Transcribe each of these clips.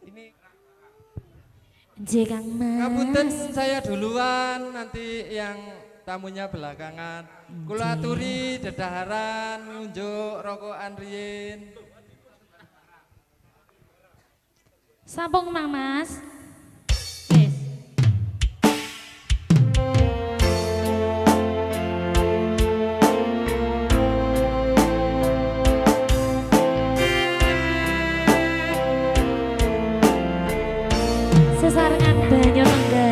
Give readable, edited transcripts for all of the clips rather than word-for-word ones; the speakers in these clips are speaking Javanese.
Ini J Kang ngapunten Mas. saya duluan, nanti yang tamunya belakangan. Kula aturi dedaharan ngunjuk rokokan riyin. Sampung Mang Mas. Wis. Sesarengan banyu lenggah.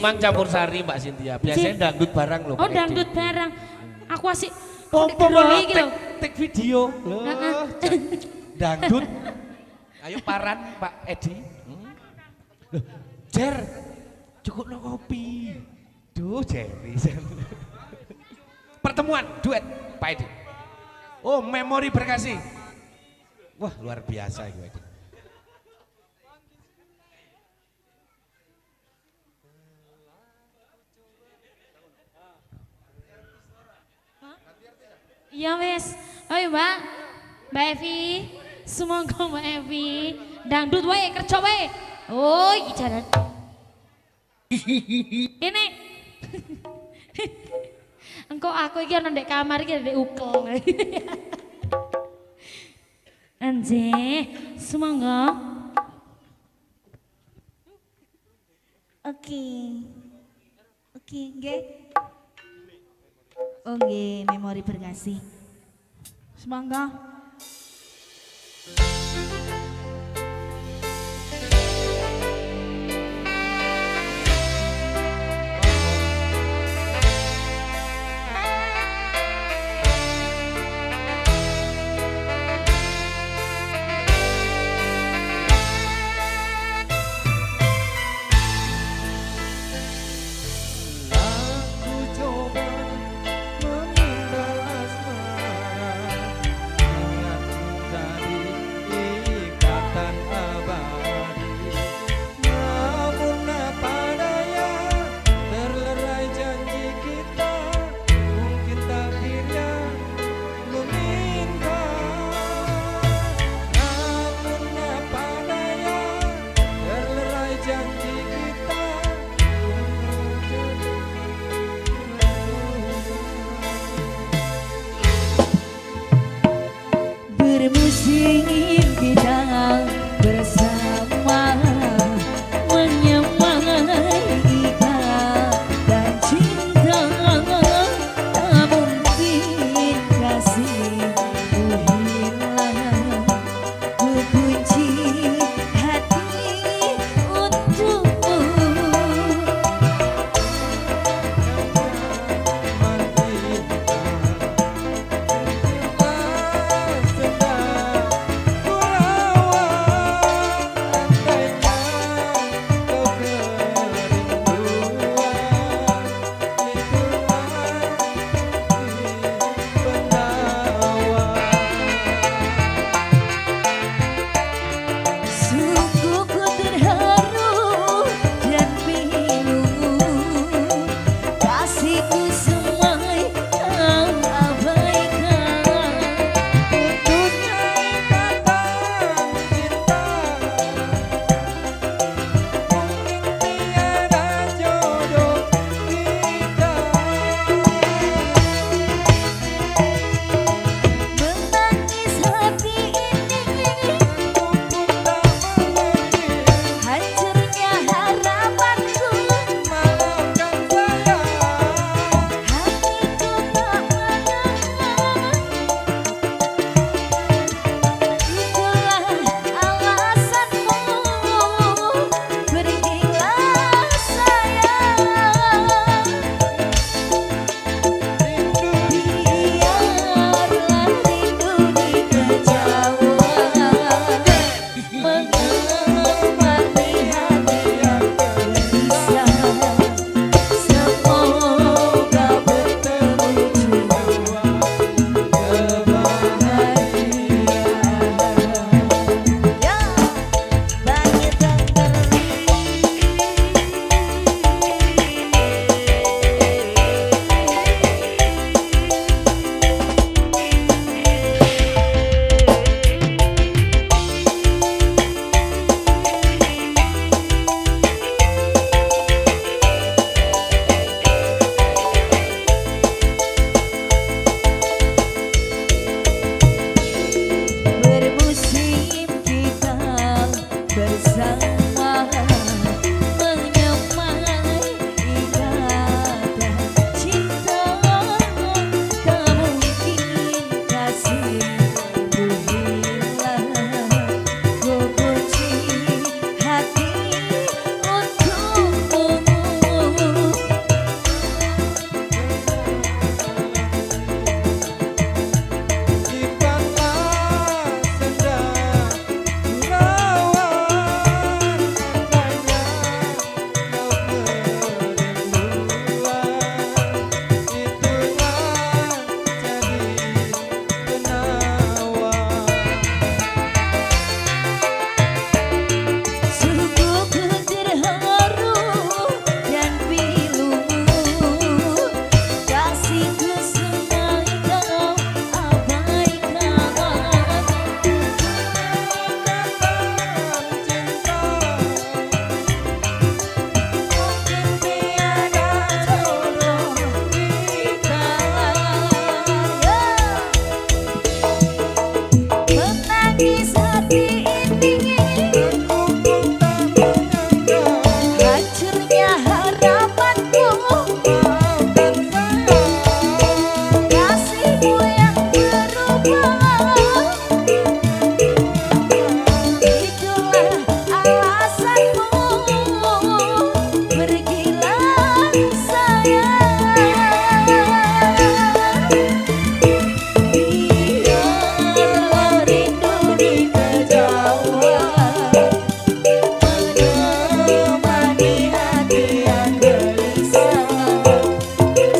Simang campur sari Mbak Cynthia. Biasanya dangdut barang loh. Oh Pak Edi. dangdut barang. Aku asik. Pompo Grow malah iki lho. tek video. Loh, dangdut. Ayo paran Pak Edi. Loh, Jer, cukup no kopi. Duh, Jerry. Pertemuan, duet Pak Edi. Oh, memori berkasih. Wah, luar biasa gue. Iya wes. Ayo Mbak. Mbak Evi. Sumangga Mbak Evi. Dangdut wae kerja wae. Oh, iki jalan. Ini. Engkau aku iki ana ndek kamar iki ndek ukel. Anje, sumangga. Oke. Oke, nggih. Oh nggih, memori berkasih. Semangga. Aku coba memendam asmara, ingat tadi ikatan abadi. Namun apa daya, terlerai janji kita, mungkin takdirnya meminta. Namun apa daya, terlerai janji kita. Bermusim kita bersama menyemai ikatan cinta. Tak mungkin kasihku hilang, ku kunci hati untukmu. seperti ini. Aku pun tak menyangka. Hancurnya harapanku, Maafkan saya. kasihmu yang berubah. Itulah alasanmu, pergilah sayang. Biarlah rindu di kejauhan menemani hati yang gelisah.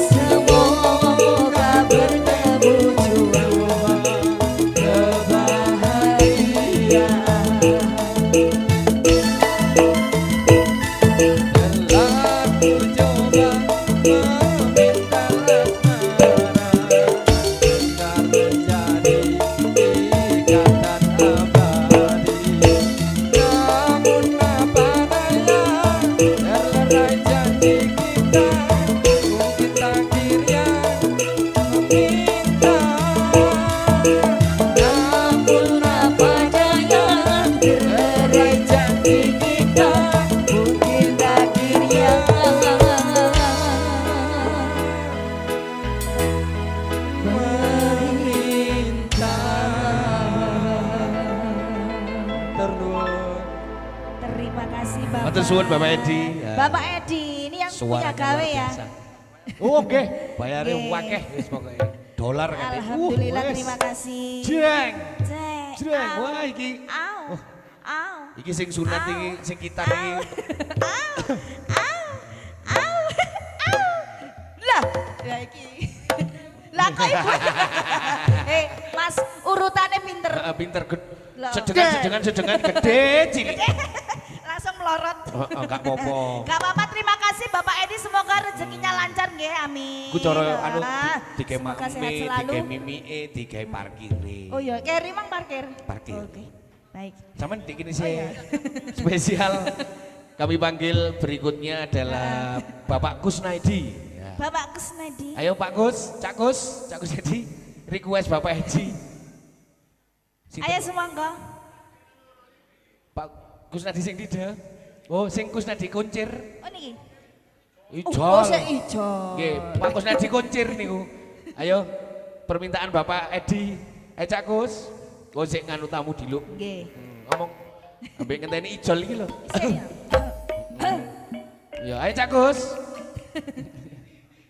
Semoga bertemu jua kebahagiaan. Telah ku coba meminta asmara, agar menjadi ikatan abadi. Namun apa daya, terlerai janji kita, mungkin takdir yang meminta. Namun apa daya, terlerai janji kita, mungkin takdir yang meminta. Terus. Terima kasih Bapak. Matur suwun Bapak Edi. Ya. Bapak Edi, ini yang punya Suaranya gawe luar ya. biasa. Oh, oke, bayarnya Oke. wakeh wis pokoke. Dolar kan. Alhamdulillah, Wes. terima kasih. Jreng. Cek. Jreng. Au. Wah iki. Au. Au. Iki sing sunat Au. iki, sing kita iki. Lah, ya iki. Lah kok ibu. Mas, urutannya pinter. Pinter Lah. sedengan gede cilik. Langsung melorot. Enggak apa-apa. Gak apa-apa, terima kasih Bapak Edi, semoga rezekinya lancar nggih, amin. Ku cara anu Ah, dike semoga sehat makme, selalu. dike mimike, dike parkire. Oh iya, Keri mang parkir. Parkir. Oke, baik. Sampeyan dik ini Oh, sih iya. spesial. Kami panggil berikutnya adalah Bapak Kusnaidi. Ya. Bapak Kusnadi. Ayo Pak Kus, Cak Kusnaidi, request Bapak Edi. Sinten? Ayo semangka. Pak Kusnadi sing tidak. Oh, sing Kusnadi kuncir. Oh niki. Ijol. sik ijo. Nggih, Pak Kusnadi kuncir niku. Ayo, permintaan Bapak Edi. Cak Kus. Oh, sik nganu tamu diluk. Nggih. Ngomong ambek ngenteni ijol iki lho. Sik ya. Ya, ayo Cak Kus.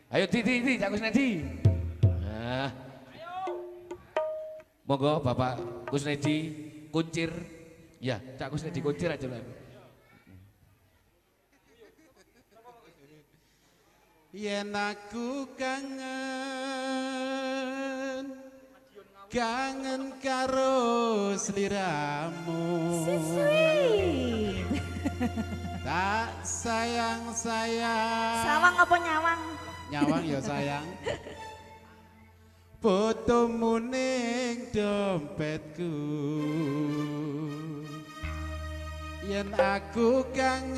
Ayo di Cak Kusnadi. Nah. Monggo Bapak Kusnadi kuncir. Ya, Cak Kusnadi kuncir aja lah. Yen aku kangen karo sliramu, Sweet. tak sayang Sawang apa nyawang? nyawang ya sayang, fotomu ning dompetku. Yen aku kangen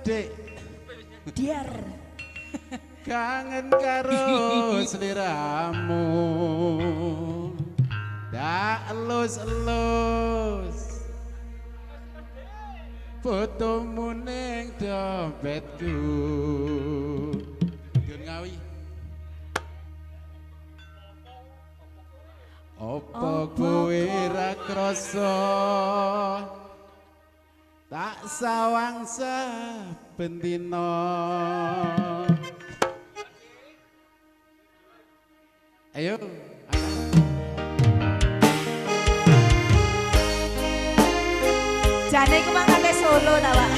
dek, Diar. kangen karo sliramu, tak elus-elus fotomu ning dompetku. Dun ngawi. Opo kowe ra krasa tak sawang saben dina. Ayo, Jane iku mangane Solo ta, Pak?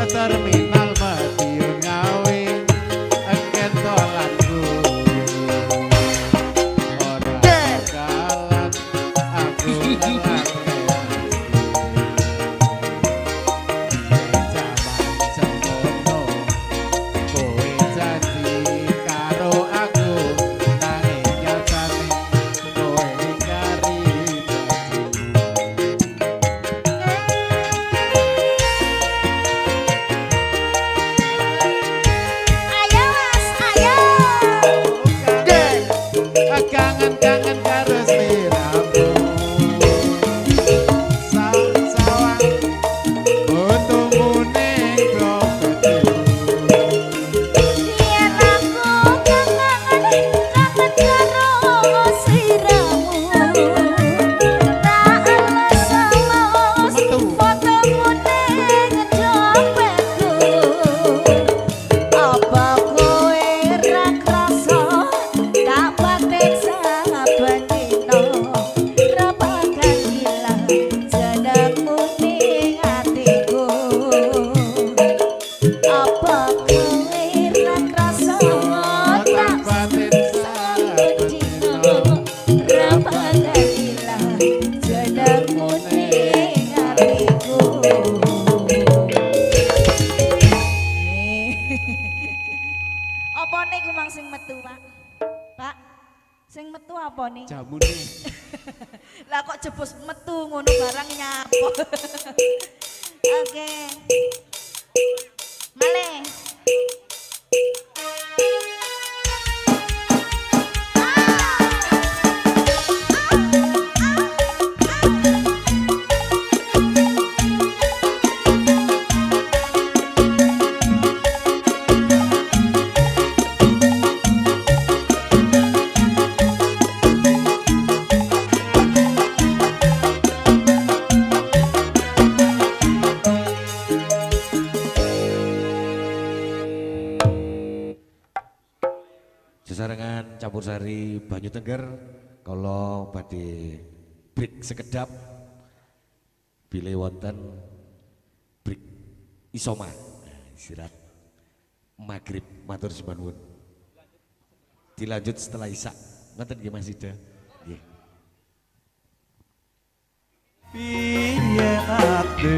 terminal Madiun ngawe engken tolan ora bakalan aku ngelak kangen-kangen karo sliramu sawang untukmu ning dompetku Yen aku kangen karo sliramu tak elus-elus fotomu ning dompetku apa kowe ra krasa tak batik saben dina ra bakal ilang jenengmu ning atiku apa kowe ra krasa tak batin saben dina ra bakal ilang jenengmu ning atiku. Apa niku mang sing metu, Pak? Pak, sing metu apa nih? jamune Lah kok jebus metu ngono barang nyapo. Oke. Malih. Sesarengan campursari Banyu Tengger kalau badhe break sekedap bilih wonten break isoma istirahat maghrib matur suwun dilanjut setelah isya ngoten nggih Mas Ida nggih piye ate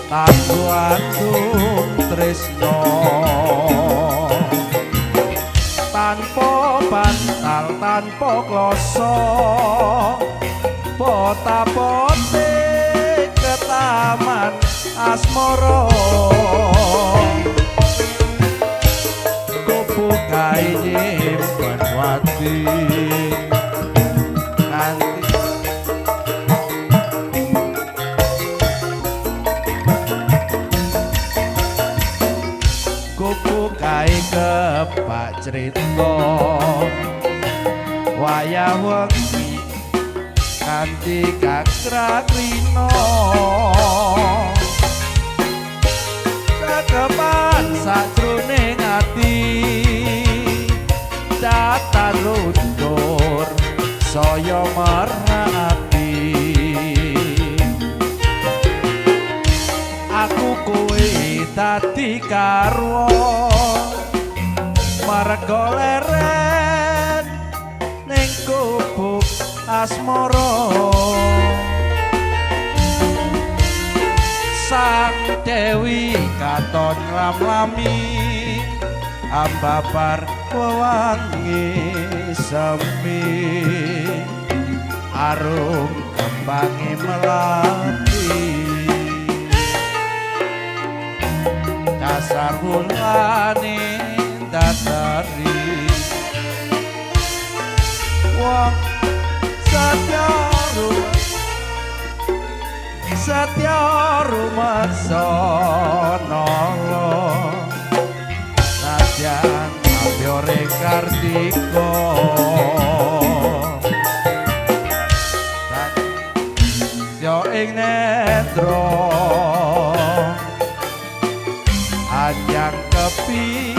aku antung tresno tanpa bantal tanpa kloso pota-pote ke taman asmara kupu kae nyimpen wati nganti kupu kae kepak cerita wayah wengi kanthi kakrakrina kekepan sajroning ati datar luntur saya merati aku kowe dadi karwa marga leren ning kubuk asmara sang dewi katon nglam-lami ambabar wewangi semi arum kembange melati dasar bulane datari wong satya rumaksa nala najan abyore kartika yo ing netra anjang kepi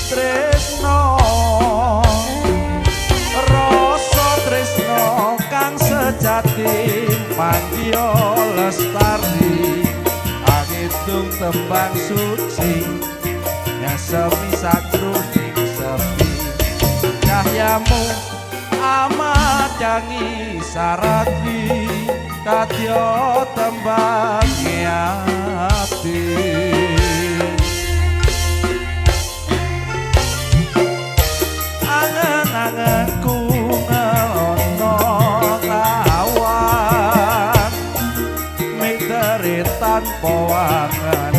tresno rasa tresno kang sejati mandya lestari agitung dung tembang suci yang semi sakruning sepi cahyamu amat jangi sarati kadya tembang ati angen-angenku ngelono kawan miteri tanpa wangenan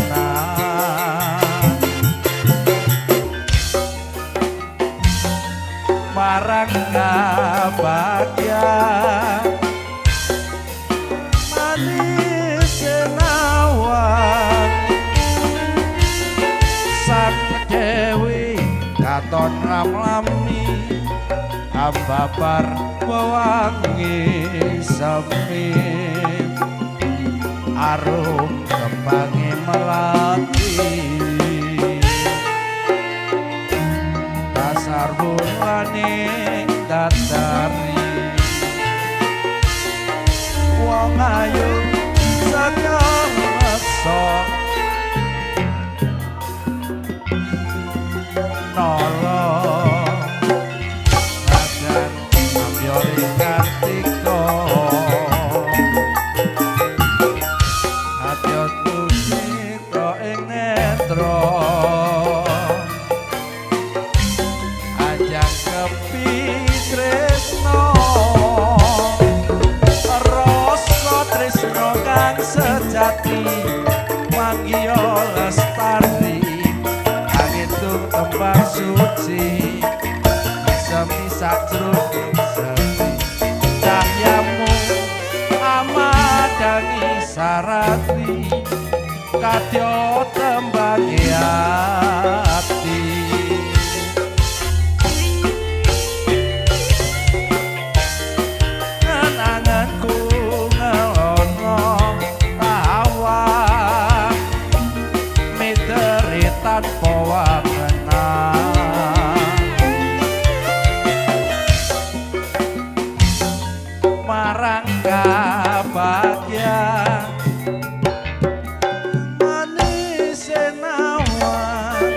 marang ngabagyan manis senawan sang dewi katon ramlami ambabar wewangi semi arum kembangi melati dasar bulane datari wong ayu sakang mesok nolong najan ambyore kartika hati-hati sita ing netra ajang kepi tresno rasa tresno kang sejati manggiya lestari angitung tembang suci semi sakjroning sepi cahyamu amadangi sarati kadya tembang ati anganku ngelono tawa miteri tanpa wangenan marang kabagyan manis senawan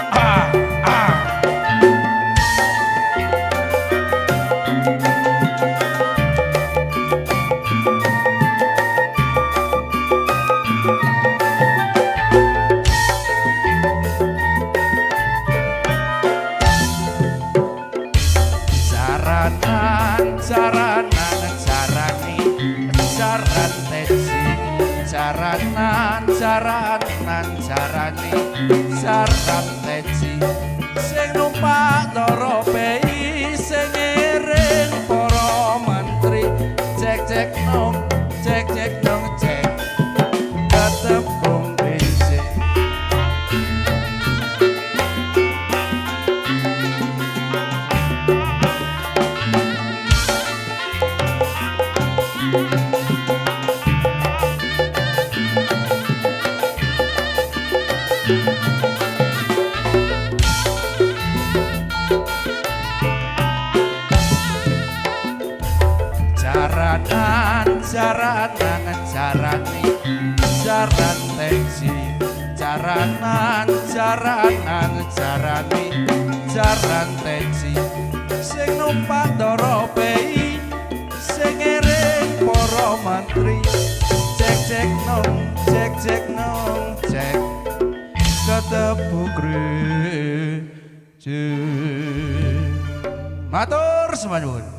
ah ah jaranan jarani jaran teci jaranan jarani jaran teci sing numpak ndara pei sing ngiring para menteri cek cek nong cek ketepung bensin jaranan jarani jaran teci jaranan jarani jaran teci sing numpak ndara pei sing ngiring para menteri cek nong cek ketepuk gereja matur semanyun